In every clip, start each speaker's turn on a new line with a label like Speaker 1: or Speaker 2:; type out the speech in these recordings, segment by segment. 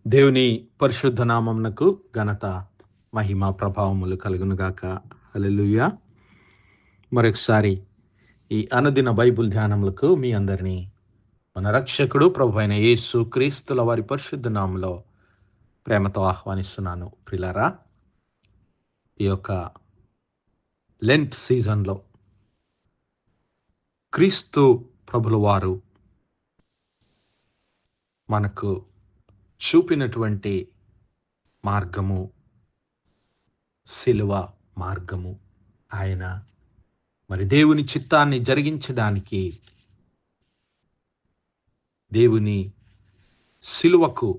Speaker 1: దేవుని పరిశుద్ధ నామమునకు ఘనత మహిమ ప్రభావములు కలుగునుగాక. హల్లెలూయా. మరొకసారి ఈ అనుదిన బైబిల్ ధ్యానములకు మీ అందరినీ మన రక్షకుడు ప్రభు అయిన యేసు క్రీస్తుల వారి పరిశుద్ధ నామములో ప్రేమతో ఆహ్వానిస్తున్నాను. ప్రియులారా, ఈ యొక్క లెంట్ సీజన్లో క్రీస్తు ప్రభుల వారు మనకు చూపినటువంటి మార్గము, శిలువ మార్గము. ఆయన మరి దేవుని చిత్తాన్ని జరిగించడానికి దేవుని శిలువకు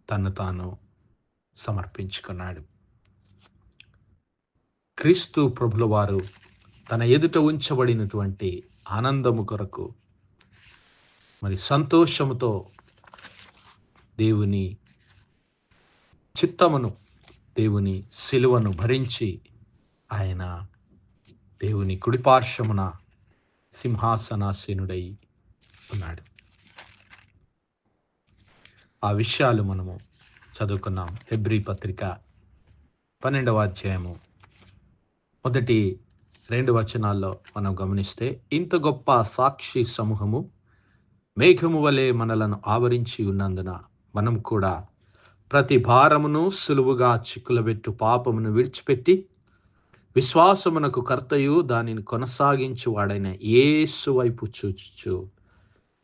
Speaker 1: తను తాను సమర్పించుకున్నాడు. క్రీస్తు ప్రభుల వారు తన ఎదుట ఉంచబడినటువంటి ఆనందము కొరకు మరి సంతోషముతో దేవుని చిత్తమును, దేవుని శిలువను భరించి ఆయన దేవుని కుడిపార్శ్వమున సింహాసనాసీనుడై ఉన్నాడు. ఆ విషయాలు మనము చదువుకున్నాం. హెబ్రీ పత్రిక 12వ అధ్యాయము మొదటి 2 వచనాల్లో మనం గమనిస్తే, ఇంత గొప్ప సాక్షి సమూహము మేఘము వలె మనలను ఆవరించి ఉన్నందున మనం కూడా ప్రతి భారమును సులువుగా చిక్కులబెట్టు పాపమును విడిచిపెట్టి విశ్వాసమునకు కర్తయు దానిని కొనసాగించు వాడైన యేసు వైపు చూచుచు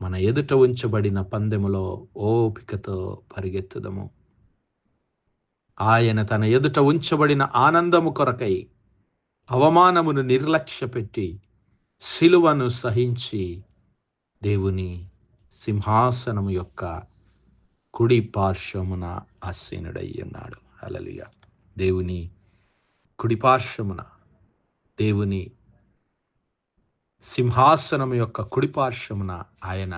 Speaker 1: మన ఎదుట ఉంచబడిన పందెములో ఓపికతో పరిగెత్తుదము. ఆయన తన ఎదుట ఉంచబడిన ఆనందము కొరకై అవమానమును నిర్లక్ష్యపెట్టి శిలువను సహించి దేవుని సింహాసనము యొక్క కుడి పార్శ్వమున ఆసీనుడై ఉన్నాడు. హల్లెలూయా. దేవుని కుడి పార్శ్వమున, దేవుని సింహాసనము యొక్క కుడి పార్శ్వమున ఆయన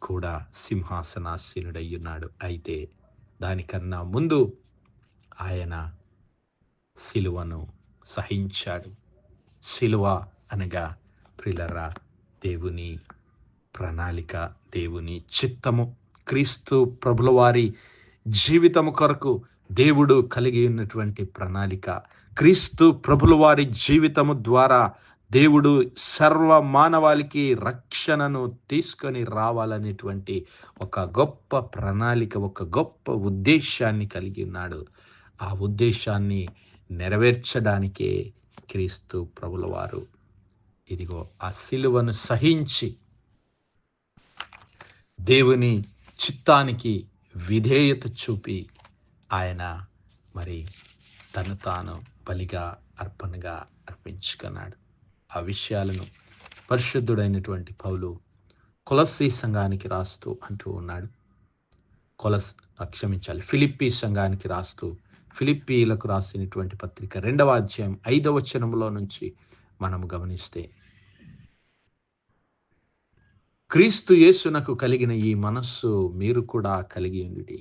Speaker 1: కూడా సింహాసనాసీనుడై ఉన్నాడు. అయితే దానికన్నా ముందు ఆయన శిలువను సహించాడు. శిలువ అనగా ప్రియులారా దేవుని ప్రణాళిక, దేవుని చిత్తము. క్రీస్తు ప్రభుల వారి జీవితము కొరకు దేవుడు కలిగి ఉన్నటువంటి ప్రణాళిక. క్రీస్తు ప్రభుల వారి జీవితము ద్వారా దేవుడు సర్వ మానవాళికి రక్షణను తీసుకొని రావాలనేటువంటి ఒక గొప్ప ప్రణాళిక, ఒక గొప్ప ఉద్దేశాన్ని కలిగి ఉన్నాడు. ఆ ఉద్దేశాన్ని నెరవేర్చడానికే క్రీస్తు ప్రభుల వారు ఇదిగో ఆ శిలువను సహించి దేవుని చిత్తానికి విధేయత చూపి ఆయన మరి తను తాను బలిగా, అర్పణగా అర్పించుకున్నాడు. ఆ విషయాలను పరిశుద్ధుడైనటువంటి పౌలు కొలస్సీ సంఘానికి రాస్తూ అంటూ ఉన్నాడు. ఫిలిప్పీ సంఘానికి రాస్తూ, ఫిలిప్పీలకు రాసినటువంటి పత్రిక 2వ అధ్యాయం 5వ వచనంలో నుంచి మనము గమనిస్తే, క్రీస్తు యేసునకు కలిగిన ఈ మనస్సు మీరు కూడా కలిగి ఉండుడి.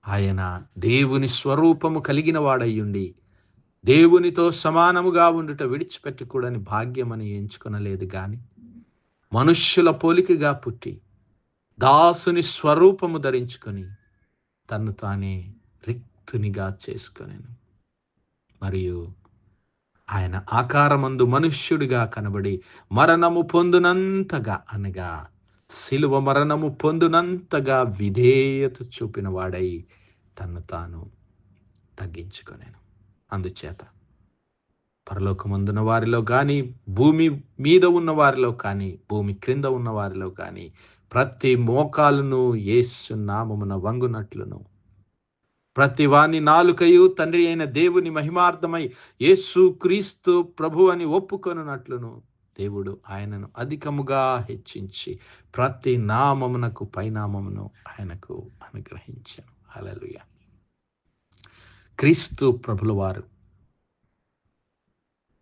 Speaker 1: ఆయన దేవుని స్వరూపము కలిగిన వాడయ్యుండి దేవునితో సమానముగా ఉండుట విడిచిపెట్టకూడని భాగ్యమని ఎంచుకొనలేదు గాని, మనుష్యుల పోలికగా పుట్టి దాసుని స్వరూపము ధరించుకొని తన్ను తానే రిక్తునిగా చేసుకొనెను. మరియు ఆయన ఆకారమందు మనుష్యుడిగా కనబడి మరణము పొందునంతగా, అనగా శిలువ మరణము పొందునంతగా విధేయత చూపిన వాడై తన్ను తాను తగ్గించుకొనెను. అందుచేత పరలోకమందున వారిలో కానీ, భూమి మీద ఉన్న వారిలో కానీ, భూమి క్రింద ఉన్న వారిలో కానీ ప్రతి మోకాలును యేసు నామమున వంగునట్లును, ప్రతి వాని నాలుకయు తండ్రి అయిన దేవుని మహిమార్థమై యేసు క్రీస్తు ప్రభు అని ఒప్పుకొనున్నట్లును దేవుడు ఆయనను అధికముగా హెచ్చించి ప్రతి నామమునకు పైనామమును ఆయనకు అనుగ్రహించాను. హల్లెలూయా. క్రీస్తు ప్రభుల వారు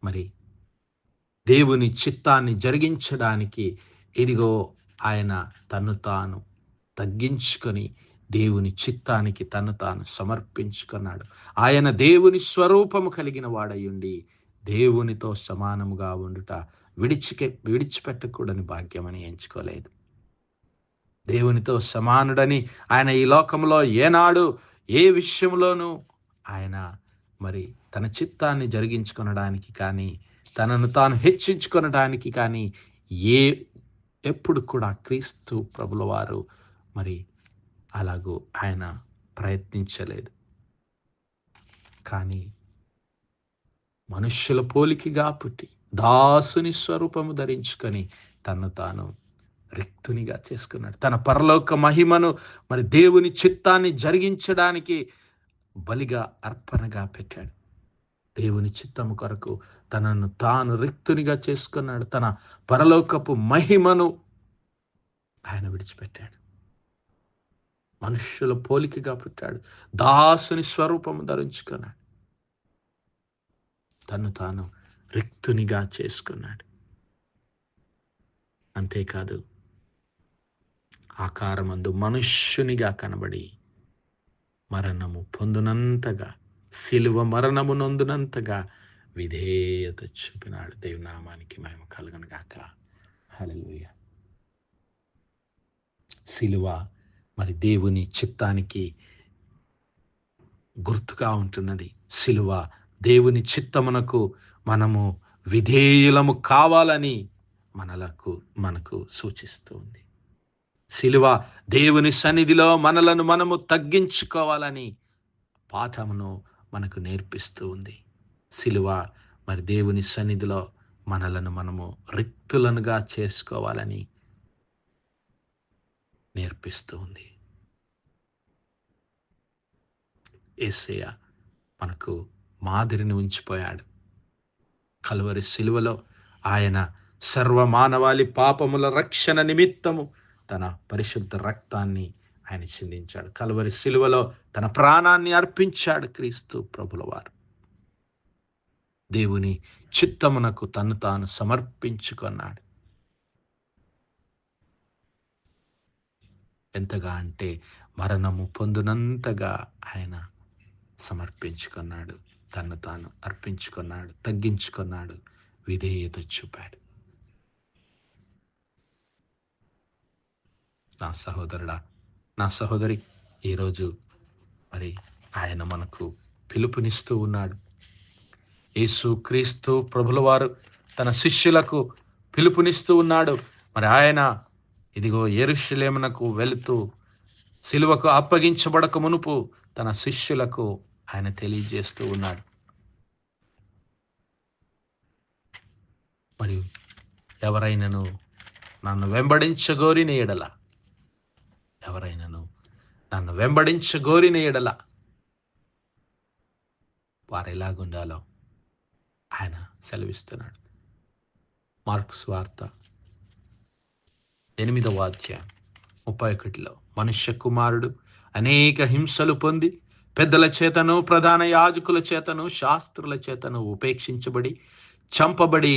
Speaker 1: మరి దేవుని చిత్తాన్ని జరిగించడానికి ఇదిగో ఆయన తను తాను తగ్గించుకొని దేవుని చిత్తానికి తను తాను సమర్పించుకున్నాడు. ఆయన దేవుని స్వరూపము కలిగిన వాడయుండి దేవునితో సమానముగా ఉండుట విడిచిపెట్టకూడని భాగ్యమని ఎంచుకోలేదు. దేవునితో సమానుడని ఆయన ఈ లోకంలో ఏనాడు ఏ విషయంలోనూ ఆయన మరి తన చిత్తాన్ని జరిగించుకొనడానికి కానీ, తనను తాను హెచ్చించుకొనడానికి కానీ ఏ ఎప్పుడు కూడా క్రీస్తు ప్రభుల వారు మరి అలాగూ ఆయన ప్రయత్నించలేదు. కానీ మనుష్యుల పోలికగా పుట్టి దాసుని స్వరూపము ధరించుకొని తన్ను తాను రిక్తునిగా చేసుకున్నాడు. తన పరలోక మహిమను మరి దేవుని చిత్తాన్ని జరిగించడానికి బలిగా అర్పణగా పెట్టాడు. దేవుని చిత్తము కొరకు తనను తాను రిక్తునిగా చేసుకున్నాడు. తన పరలోకపు మహిమను ఆయన విడిచిపెట్టాడు. మనుష్యుల పోలికగా పుట్టాడు. దాసుని స్వరూపము ధరించుకున్నాడు. తను తాను రిక్తునిగా చేసుకున్నాడు. అంతేకాదు, ఆకారమందు మనుష్యునిగా కనబడి మరణము పొందునంతగా, సిలువ మరణము నొందునంతగా విధేయత చూపినాడు. దేవుని నామానికి మహిమ కలుగును గాక. హల్లెలూయా. సిలువ మరి దేవుని చిత్తానికి గుర్తుగా ఉంటున్నది. సిలువ దేవుని చిత్తమునకు మనము విధేయులము కావాలని మనకు సూచిస్తూ ఉంది. సిలువ దేవుని సన్నిధిలో మనము తగ్గించుకోవాలని పాఠమును మనకు నేర్పిస్తూ ఉంది. సిలువ మరి దేవుని సన్నిధిలో మనము రిక్తులనుగా చేసుకోవాలని నేర్పిస్తూ ఉంది. యేసయ్య మనకు మాదిరిని ఉంచిపోయాడు. కల్వరి సిలువలో ఆయన సర్వమానవాళి పాపముల రక్షణ నిమిత్తము తన పరిశుద్ధ రక్తాన్ని ఆయన చిందించాడు. కల్వరి సిలువలో తన ప్రాణాన్ని అర్పించాడు క్రీస్తు ప్రభుల వారు. దేవుని చిత్తమునకు తను తాను సమర్పించుకున్నాడు. ఎంతగా అంటే మరణము పొందునంతగా ఆయన సమర్పించుకున్నాడు. తను తాను అర్పించుకున్నాడు, తగ్గించుకున్నాడు, విధేయత చూపాడు. నా సహోదరుడా, నా సహోదరి, ఈరోజు మరి ఆయన మనకు పిలుపునిస్తూ ఉన్నాడు. యేసు క్రీస్తు ప్రభుల వారు తన శిష్యులకు పిలుపునిస్తూ ఉన్నాడు. మరి ఆయన ఇదిగో యెరూషలేమునకు వెళుతూ సిలువకు అప్పగించబడక మునుపు తన శిష్యులకు ఆయన తెలియజేస్తూ ఉన్నాడు. మరియు ఎవరైనాను నన్ను వెంబడించగోరిన ఎడల, వారు ఎలాగుండాలో ఆయన సెలవిస్తున్నాడు. మార్కు సువార్త 8వ అధ్యాయం 31లో మనుష్య కుమారుడు అనేక హింసలు పొంది పెద్దల చేతను, ప్రధాన యాజకుల చేతను, శాస్త్రుల చేతను ఉపేక్షించబడి చంపబడి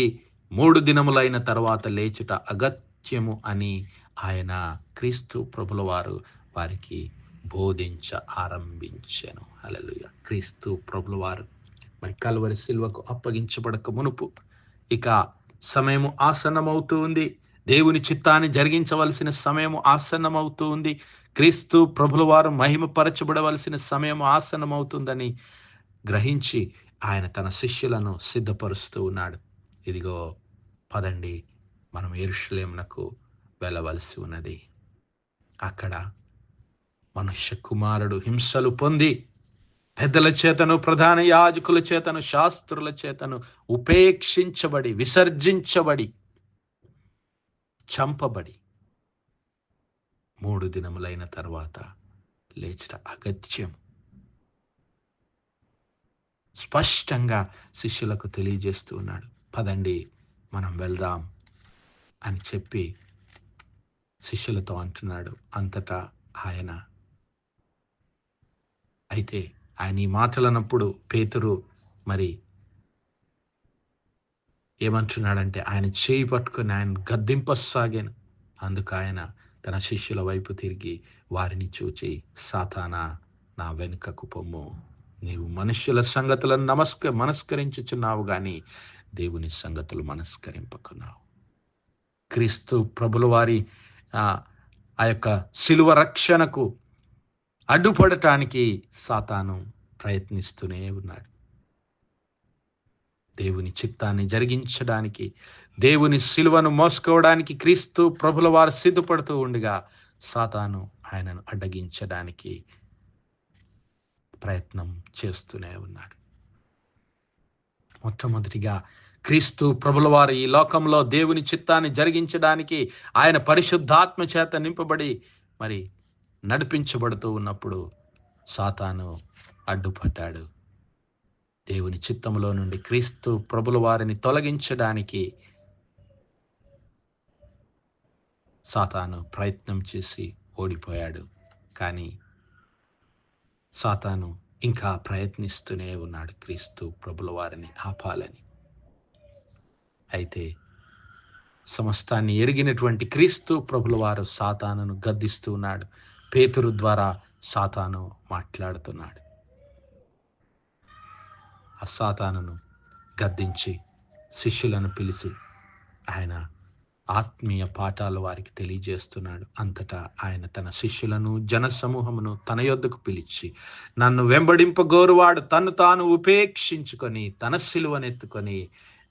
Speaker 1: 3 దినములైన తర్వాత లేచుట అగత్యము అని ఆయన క్రీస్తు ప్రభుల వారు వారికి బోధించ ఆరంభించెను. హల్లెలూయా. క్రీస్తు ప్రభుల వారు మరి కల్వరి సిలువకు అప్పగించబడక మునుపు ఇక సమయము ఆసన్నమవుతూ ఉంది. దేవుని చిత్తాన్ని జరిగించవలసిన సమయం ఆసన్నమవుతూ ఉంది. క్రీస్తు ప్రభుల వారు మహిమపరచబడవలసిన సమయం ఆసన్నమవుతుందని గ్రహించి ఆయన తన శిష్యులను సిద్ధపరుస్తూ ఉన్నాడు. ఇదిగో పదండి, మనం యెరూషలేమునకు వెళ్ళవలసి ఉన్నది. అక్కడ మనుష్య కుమారుడు హింసలు పొంది పెద్దల చేతను, ప్రధాన యాజకుల చేతను, శాస్త్రుల చేతను ఉపేక్షించబడి, విసర్జించబడి, చంపబడి 3 దినములైన తర్వాత లేచుట అగత్యం. స్పష్టంగా శిష్యులకు తెలియజేస్తూ ఉన్నాడు. పదండి, మనం వెళ్దాం అని చెప్పి శిష్యులతో అంటున్నాడు. అంతటా ఆయన అయితే ఆయన ఈ మాటలు అన్నప్పుడు పేతురు మరి ఏమంటున్నాడంటే, ఆయన చేయి పట్టుకొని ఆయన గద్దింపసాగాను. అందుకు ఆయన తన శిష్యుల వైపు తిరిగి వారిని చూచి, సాతానా, నా వెనుకకు పొమ్ము, నీవు మనుష్యుల సంగతులను మనస్కరించుచున్నావు గాని దేవుని సంగతులు మనస్కరింపకున్నావు. క్రీస్తు ప్రభుల వారి ఆ యొక్క శిలువ రక్షణకు అడ్డుపడటానికి సాతాను ప్రయత్నిస్తూనే ఉన్నాడు. దేవుని చిత్తాన్ని జరిగించడానికి, దేవుని శిలువను మోసుకోవడానికి క్రీస్తు ప్రభుల వారు సిద్ధపడుతూ ఉండగా సాతాను ఆయనను అడ్డగించడానికి ప్రయత్నం చేస్తూనే ఉన్నాడు. మొట్టమొదటిగా క్రీస్తు ప్రభుల వారు ఈ లోకంలో దేవుని చిత్తాన్ని జరిగించడానికి ఆయన పరిశుద్ధాత్మ చేత నింపబడి మరి నడిపించబడుతూ ఉన్నప్పుడు సాతాను అడ్డుపడ్డాడు. దేవుని చిత్తములో నుండి క్రీస్తు ప్రభుల వారిని తొలగించడానికి సాతాను ప్రయత్నం చేసి ఓడిపోయాడు. కానీ సాతాను ఇంకా ప్రయత్నిస్తూనే ఉన్నాడు క్రీస్తు ప్రభుల వారిని ఆపాలని. అయితే సమస్తాన్ని ఎరిగినటువంటి క్రీస్తు ప్రభుల వారు సాతానును గద్దిస్తూ ఉన్నాడు. పేతురు ద్వారా సాతాను మాట్లాడుతున్నాడు. ఆ సాతానును గద్దించి శిష్యులను పిలిచి ఆయన ఆత్మీయ పాఠాలు వారికి తెలియజేస్తున్నాడు. అంతటా ఆయన తన శిష్యులను జనసమూహమును తన యొద్దకు పిలిచి, నన్ను వెంబడింపగోరువాడు తన్ను తాను ఉపేక్షించుకొని తన సిలువనెత్తుకొని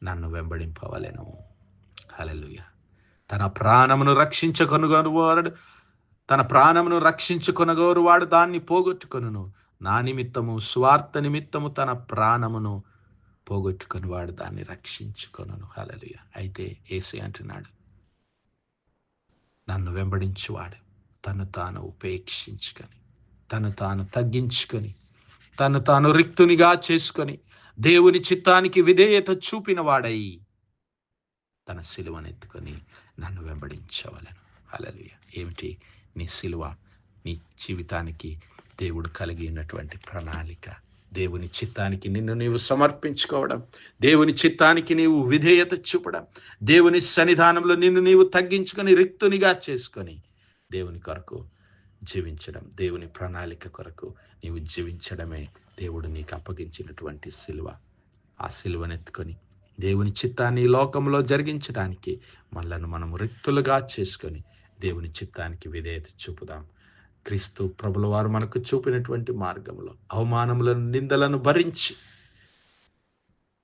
Speaker 1: నన్ను వెంబడింపవలెను. హల్లెలూయా. తన ప్రాణమును రక్షించుకొనగోరువాడు దాన్ని పోగొట్టుకొనును. నా నిమిత్తము స్వార్థ నిమిత్తము తన ప్రాణమును పోగొట్టుకొని వాడు దాన్ని రక్షించుకొనును. హల్లెలూయా. అయితే యేసు అంటున్నాడు, నన్ను వెంబడించువాడు తను తాను ఉపేక్షించుకొని, తను తాను తగ్గించుకొని, తను తాను రిక్తునిగా చేసుకొని, దేవుని చిత్తానికి విధేయత చూపిన వాడై తన సిలువనెత్తుకొని నన్ను వెంబడించవలెను. హల్లెలూయా. ఏమిటి నీ సిలువ? నీ జీవితానికి దేవుడు కలిగి ఉన్నటువంటి ప్రణాళిక. దేవుని చిత్తానికి నిన్ను నీవు సమర్పించుకోవడం, దేవుని చిత్తానికి నీవు విధేయత చూపడం, దేవుని సన్నిధానంలో నిన్ను నీవు తగ్గించుకొని రిక్తునిగా చేసుకొని దేవుని కొరకు జీవించడం, దేవుని ప్రణాళిక కొరకు నీవు జీవించడమే దేవుడు నీకు అప్పగించినటువంటి సిలువ. ఆ సిలువనెత్తుకొని దేవుని చిత్తాన్ని లోకంలో జరిగించడానికి మనలను మనము రిక్తులుగా చేసుకొని దేవుని చిత్తానికి విధేయత చూపుదాం. క్రీస్తు ప్రభుల వారు మనకు చూపినటువంటి మార్గంలో అవమానములను, నిందలను భరించి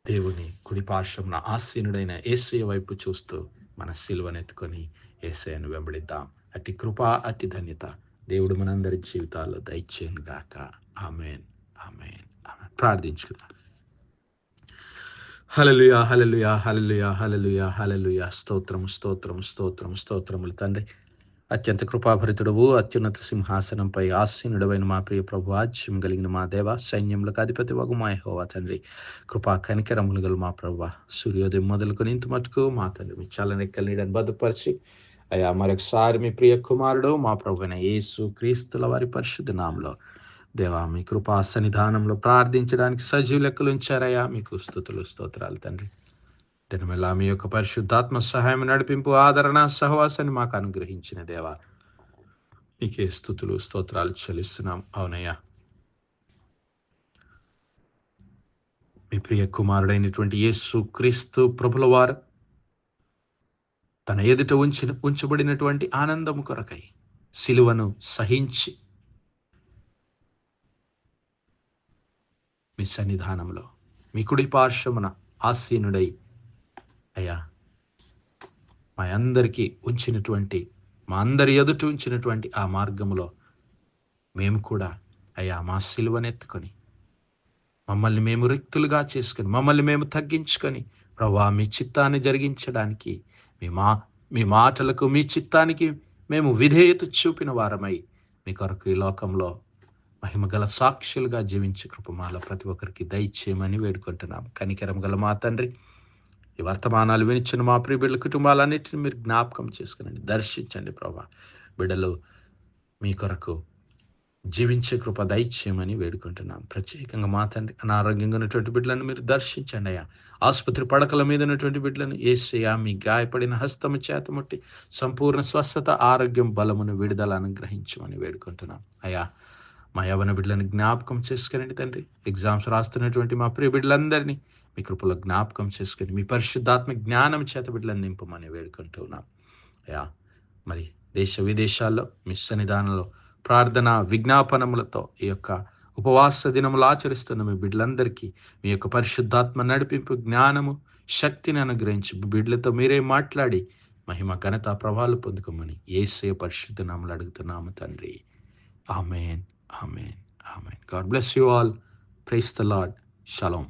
Speaker 1: దేవుని కుడిపార్శ్వమున ఆసీనుడైన యేసయ్య వైపు చూస్తూ మన సిలువనెత్తుకొని యేసయ్యను వెంబడిద్దాం. అట్టి కృప, అట్టి ధన్యత దేవుడు మనందరి జీవితాల్లో దయచేయును గాక. ఆమేన్, ఆమేన్, ఆమేన్. ప్రార్థించుకుందాం. హల్లెలూయా, హల్లెలూయా, హల్లెలూయా, హల్లెలూయా, హల్లెలూయా. స్తోత్రము, స్తోత్రము, స్తోత్రము, స్తోత్రములు తండ్రి. అత్యంత కృపాభరితుడవు, అత్యున్నత సింహాసనంపై ఆసీనుడవైన మా ప్రియ ప్రభు, ఆజ్యం కలిగిన మా దేవ, సైన్యములకు అధిపతి వగు మా యెహోవా తండ్రి, కృపా కనికరములు గల మా ప్రభువా, సూర్యోదయం మొదలుకొని ఇంత మటుకు మా తండ్రి మీ చల్లనెక్కల నీడని భద్రపరిచి అయ్యా మరొకసారి మీ ప్రియ కుమారుడు మా ప్రభువైన యేసు క్రీస్తుల వారి పరిశుద్ధ నామములో దేవా మీ కృపా సన్నిధానంలో ప్రార్థించడానికి సజీవ లెక్కలు ఉంచారయ్యా. మీకు స్తుతులు, స్తోత్రాలు తండ్రి. దినమెల్లా మీ యొక్క పరిశుద్ధాత్మ సహాయం, నడిపింపు, ఆదరణ, సహవాసాన్ని మాకు అనుగ్రహించిన దేవా మీకే స్తుతులు, స్తోత్రాలు చెల్లిస్తున్నాం. అవునయ్యా, మీ ప్రియ కుమారుడైనటువంటి యేసు క్రీస్తు ప్రభుల వారు తన ఎదుట ఉంచబడినటువంటి ఆనందము కొరకై సిలువను సహించి మీ సన్నిధానంలో మీ కుడి పార్శ్వమున ఆసీనుడై అయ్యా మా అందరికీ ఉంచినటువంటి, మా అందరి ఎదుట ఉంచినటువంటి ఆ మార్గములో మేము కూడా అయ్యా మా సిలువనెత్తుకొని మమ్మల్ని మేము రిక్తులుగా చేసుకొని, మమ్మల్ని మేము తగ్గించుకొని ప్రభువా మీ చిత్తాన్ని జరిగించడానికి మీ మాటలకు, మీ చిత్తానికి మేము విధేయత చూపిన వారమై మీ కొరకు ఈ లోకంలో మహిమగల సాక్షులుగా జీవించే కృపమాల ప్రతి ఒక్కరికి దయచేయమని వేడుకుంటున్నాం. కనికరం గల మా తండ్రి, ఈ వర్తమానాలు వినిచిన మా ప్రియ బిడ్డల కుటుంబాలన్నింటినీ మీరు జ్ఞాపకం చేసుకునండి, దర్శించండి ప్రభా. బిడ్డలు మీ కొరకు జీవించే కృప దయచేయమని వేడుకుంటున్నాం. ప్రత్యేకంగా మా తండ్రి అనారోగ్యంగా ఉన్నటువంటి బిడ్డలను మీరు దర్శించండి అయ్యా. ఆసుపత్రి పడకల మీద ఉన్నటువంటి బిడ్డలను యేసయ్యా మీ గాయపడిన హస్తము చేత ముట్టి సంపూర్ణ స్వస్థత, ఆరోగ్యం, బలమును, విడుదల అనుగ్రహించమని వేడుకుంటున్నాం అయ్యా. మా యవ్వన బిడ్డలను జ్ఞాపకం చేసుకునండి తండ్రి. ఎగ్జామ్స్ రాస్తున్నటువంటి మా ప్రియ బిడ్డలందరినీ మీ కృపలో జ్ఞాపకం చేసుకుని మీ పరిశుద్ధాత్మ జ్ఞానం చేత బిడ్డలను నింపమని వేడుకుంటున్నాం అయ్యా. మరి దేశ విదేశాల్లో మీ సన్నిధానంలో ప్రార్థన విజ్ఞాపనములతో ఈ యొక్క ఉపవాస దినములు ఆచరిస్తున్న మీ బిడ్డలందరికీ మీ యొక్క పరిశుద్ధాత్మ నడిపింపు, జ్ఞానము, శక్తిని అనుగ్రహించి బిడ్డలతో మీరే మాట్లాడి మహిమ ఘనత ప్రభావాలు పొందుకోమని యేసయ్య పరిశుద్ధ నామములో అడుగుతున్నాము తండ్రి. ఆమేన్, ఆమేన్, ఆమేన్. God bless you all. Praise the Lord. Shalom.